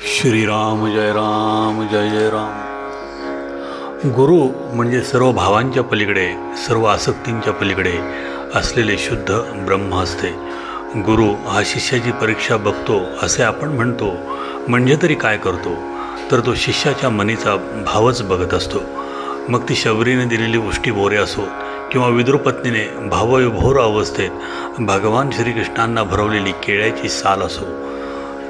श्रीराम जय जय राम। गुरु म्हणजे सर्व भावांच्या पलीकडे, सर्व आसक्तींच्या पलीकडे असलेले शुद्ध ब्रह्म असते। गुरु हा शिष्याची परीक्षा बघतो असे आपण म्हणतो, म्हणजे तरी काय करतो तर तो शिष्याच्या मनीचा भावच बघत असतो। मग ती शबरीने दिलेली उष्टी बोरे असो किंवा विदुरपत्नीने भावविभोर अवस्थेत भगवान श्रीकृष्णांना भरवलेली केळ्याची साल असो,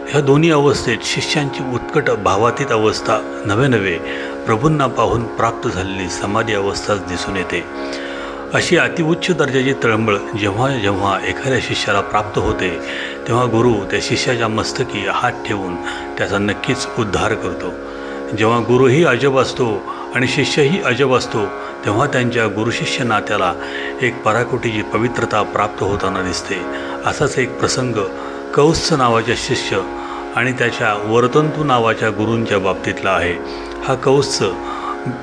ह्या दोन्ही अवस्थेत शिष्यांची उत्कट भावातीत अवस्था नवे प्रभूंना पाहून प्राप्त झालेली समाधी अवस्थाच दिसून येते। अशी अतिउच्च दर्जाची तळमळ जेव्हा जेव्हा एखाद्या शिष्याला प्राप्त होते तेव्हा गुरु त्या शिष्याच्या मस्तकी हात ठेवून त्याचा नक्कीच उद्धार करतो। जेव्हा गुरुही अजब असतो आणि शिष्यही अजब असतो तेव्हा त्यांच्या गुरुशिष्य नात्याला एक पराकोटीची पवित्रता प्राप्त होताना दिसते। असाच एक प्रसंग कौत्स नावाच्या शिष्य आणि त्याच्या वरतंतू नावाच्या गुरूंच्या बाबतीतला आहे। हा कौत्स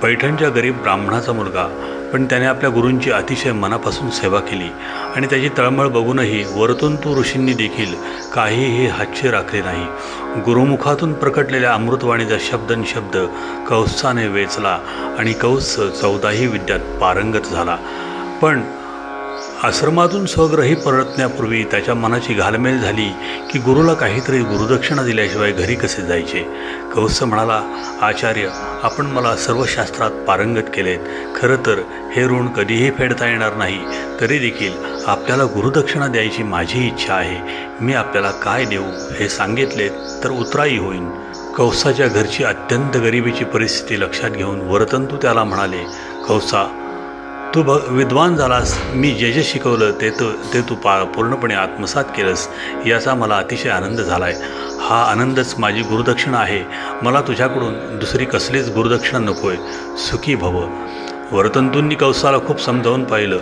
पैठणच्या गरीब ब्राह्मणाचा मुलगा, पण त्याने आपल्या गुरूंची अतिशय मनापासून सेवा केली आणि त्याची तळमळ बघूनही वरतंतू ऋषींनी देखील काहीही हातचे राखले नाही। गुरुमुखातून प्रकटलेल्या अमृतवाणीचा शब्दनशब्द कौत्साने वेचला आणि कौत्स 14ही विद्यात पारंगत झाला। पण आश्रमातून स्वग्रही परतण्यापूर्वी त्याच्या मनाची घालमेल झाली की गुरुला काहीतरी गुरुदक्षिणा दिल्याशिवाय घरी कसे जायचे। कौत्स म्हणाला, आचार्य, आपण मला सर्व शास्त्रात पारंगत केलेत, खरं तर हे ऋण कधीही फेडता येणार नाही, तरी देखील आपल्याला गुरुदक्षिणा द्यायची माझी इच्छा आहे। मी आपल्याला काय देऊ हे सांगितले तर उतराई होईन। कौत्साच्या घरची अत्यंत गरिबीची परिस्थिती लक्षात घेऊन वरतंतू त्याला म्हणाले, कौत्सा, तू विद्वान झालास, मी जे जे शिकवलं ते तू पूर्णपणे आत्मसात केलंस, याचा मला अतिशय आनंद झाला आहे। हा आनंदच माझी गुरुदक्षिणा आहे। मला तुझ्याकडून दुसरी कसलीच गुरुदक्षिणा नको आहे, सुखी भव। वरतंतूंनी कौत्साला खूप समजावून पाहिलं,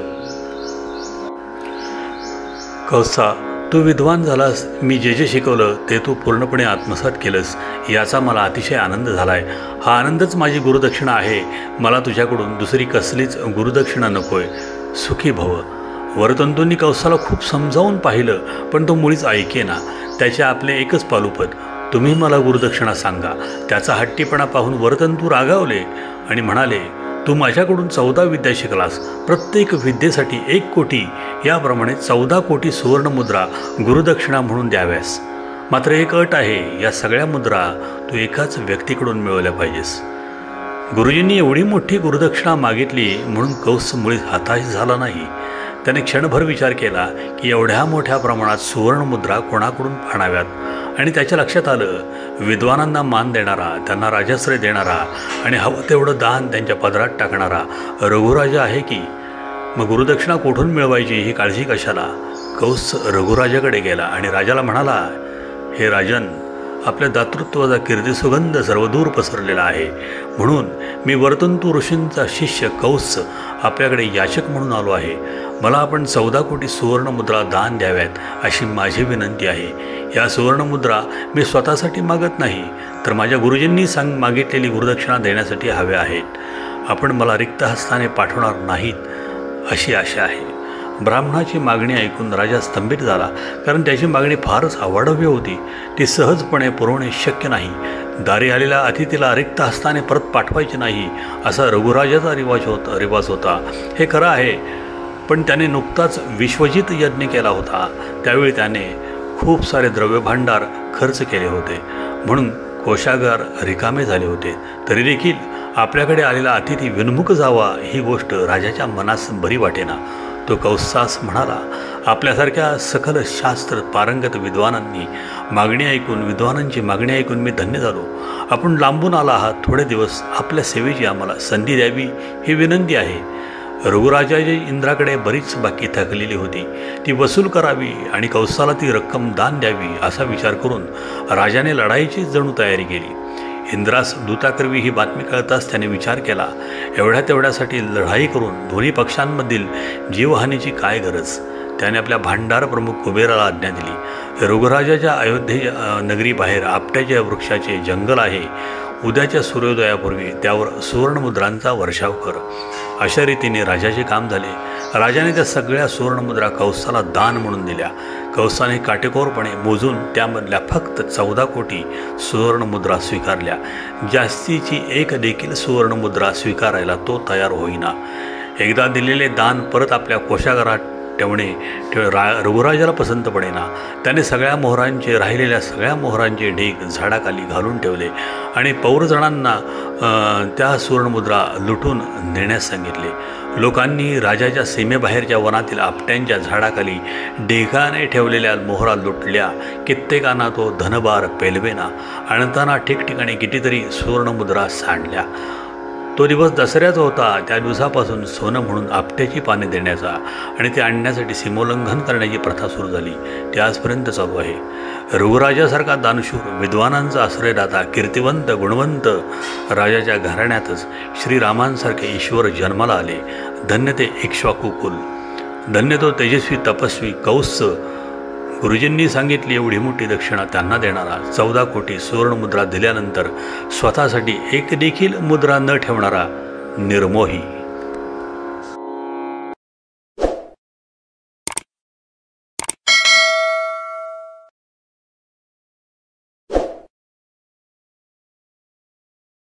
कौत्सा, तू विद्वान झालास, मी जे जे शिकवलं ते तू पूर्णपणे आत्मसात केलंस, याचा मला अतिशय आनंद झाला आहे। हा आनंदच माझी गुरुदक्षिणा आहे। मला तुझ्याकडून दुसरी कसलीच गुरुदक्षिणा नको आहे, सुखी भव। वरतंतूंनी कौत्साला खूप समजावून पाहिलं, पण तो मुळीच ऐकेना। त्याचे आपले एकच पालुपद, तुम्ही मला गुरुदक्षिणा सांगा। त्याचा हट्टीपणा पाहून वरतंतू रागावले आणि म्हणाले, तू माझ्याकडून 14 विद्या शिकलास, प्रत्येक विद्येसाठी 1 कोटी, याप्रमाणे 14 कोटी सुवर्णमुद्रा गुरुदक्षिणा म्हणून द्याव्यास। मात्र एक अट आहे, या सगळ्या मुद्रा तू एकाच व्यक्तीकडून मिळवल्या पाहिजेस। गुरुजींनी एवढी मोठी गुरुदक्षिणा मागितली म्हणून कौत्स मुळीच हताश झाला नाही। त्याने क्षणभर विचार केला की एवढ्या मोठ्या प्रमाणात सुवर्णमुद्रा कोणाकडून आणाव्यात, आणि त्याच्या लक्षात आलं, विद्वानांना मान देणारा, त्यांना राजाश्रय देणारा आणि हवं तेवढं दान त्यांच्या पदरात टाकणारा रघुराजा आहे की, मग गुरुदक्षिणा कुठून मिळवायची ही काळजी कशाला। कौत्स रघुराजाकडे गेला आणि राजाला म्हणाला, हे राजन, आपल्या दातृत्वाचा कीर्तिसुगंध सर्वदूर पसरलेला आहे, म्हणून मी वरतंतू ऋषींचा शिष्य कौत्स आपल्याकडे याचक म्हणून आलो आहे। मला आपण 14 कोटी सुवर्णमुद्रा दान द्याव्यात अशी माझी विनंती आहे। या सुवर्णमुद्रा मी स्वतःसाठी मागत नाही, तर माझ्या गुरुजींनी मागितलेली गुरुदक्षिणा देण्यासाठी हव्या आहेत। आपण मला रिक्त हस्ताने पाठवणार नाहीत अशी आशा आहे। ब्राह्मणाची मागणी ऐकून राजा स्तंभित झाला, कारण त्याची मागणी फारच अवाढव्य होती, ती सहजपणे पुरवणे शक्य नाही। दारी आलेल्या अतिथीला रिक्त हस्ताने परत पाठवायचे नाही असा रघुराजाचा रिवाज होता। हे खरं आहे, पण त्याने नुकताच विश्वजित यज्ञ केला होता, त्यावेळी त्याने खूप सारे द्रव्यभांडार खर्च केले होते, म्हणून कोशागार रिकामे झाले होते। तरी देखील आपल्याकडे आलेला अतिथी विनमुख जावा ही गोष्ट राजाच्या मनास बरी वाटेना। तो कौत्सास म्हणाला, आपल्यासारख्या सकल शास्त्र पारंगत विद्वानांची मागणी ऐकून मी धन्य झालो। आपण लांबून आला आहात, थोडे दिवस आपल्या सेवेची आम्हाला संधी द्यावी ही विनंती आहे। रघुराजाची इंद्राकडे बरीच बाकी थकलेली होती, ती वसूल करावी आणि कौत्साला ती रक्कम दान द्यावी असा विचार करून राजाने लढाईची जणू तयारी केली। इंद्रास दूताकरवी ही बातमी कळताच त्याने विचार केला, एवढ्या तेवढ्यासाठी लढाई करून दोन्ही पक्षांमधील जीवहानीची काय गरज। त्याने आपल्या भांडार प्रमुख कुबेराला आज्ञा दिली, रघुराजाच्या अयोध्ये नगरीबाहेर आपट्याच्या वृक्षाचे जंगल आहे, उद्याच्या सूर्योदयापूर्वी त्यावर सुवर्णमुद्रांचा वर्षाव कर. अशा रीतीने राजाचे काम झाले. राजाने त्या सगळ्या सुवर्णमुद्रा कौसाला दान म्हणून दिल्या. कौसाने काटेकोरपणे मोजून त्यामधल्या फक्त 14 कोटी सुवर्णमुद्रा स्वीकारल्या. जास्तीची एक देखील सुवर्णमुद्रा स्वीकारायला तो तयार होईना. एकदा दिलेले दान परत आपल्या कोशागारात ठेवणे रघुराजाला पसंत पडेना. त्याने राहिलेल्या सगळ्या मोहरांचे ढीग झाडाखाली घालून ठेवले आणि पौरजणांना त्या सुवर्णमुद्रा लुटून नेण्यास सांगितले. लोकांनी राजाच्या सीमेबाहेरच्या वनातील आपट्यांच्या झाडाखाली ढेगाने ठेवलेल्या मोहरा लुटल्या. कित्येकांना तो धनभार पेलवेना. आणताना ठिकठिकाणी कितीतरी सुवर्णमुद्रा सांडल्या. तो दिवस दसऱ्याचा होता. त्या दिवसापासून सोनं म्हणून आपट्याची पाने देण्याचा आणि ते आणण्यासाठी सीमोल्लंघन करण्याची प्रथा सुरू झाली. ती आजपर्यंत चालू आहे. रघुराजासारखा दानशूर, विद्वानांचा आश्रयदाता, कीर्तिवंत, गुणवंत राजाच्या घराण्यातच श्रीरामांसारखे ईश्वर जन्माला आले. धन्य ते इक्ष्वाकू कुल, धन्य तो तेजस्वी तपस्वी कौस. गुरुजींनी सांगितली एवढी मोठी दक्षिणा त्यांना देणारा, 14 कोटी सुवर्णमुद्रा दिल्यानंतर स्वतःसाठी एक देखील मुद्रा न ठेवणारा निर्मोही.